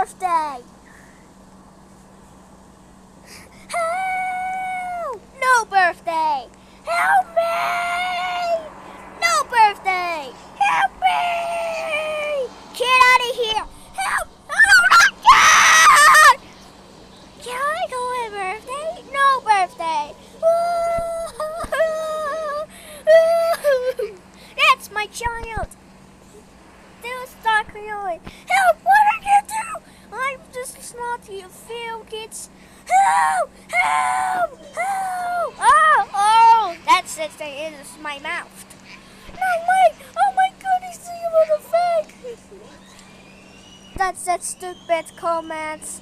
birthday! Help! No birthday! Help me! No birthday! Help me! Get out of here! Help! Oh my God! Can I go on birthday? No birthday! That's my child! Do start crying! Help! What did you do? I'm just not your feel, kids. Help! Help! Help! Oh! That's it. It's my mouth. No way! Oh my goodness! You want a fake? That's that stupid comments.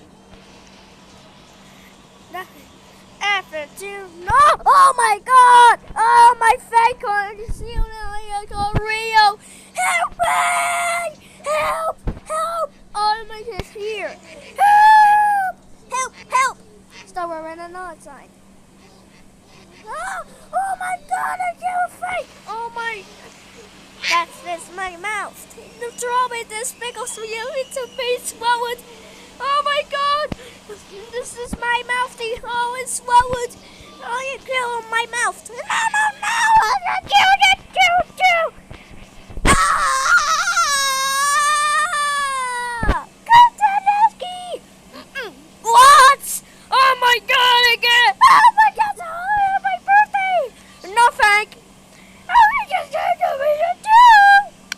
After two, no! Oh my God! Oh my fake card! You see I got Rio! Help me! Help! Help! Oh my God, here! Help! Help! Help! Stop running outside. Oh my God! I can't fake! Oh my! That's my mouth. Throw me this because we need to be swallowed. Oh my God! This is my mouth. Oh, it's swallowed. Oh, you kill my mouth. No!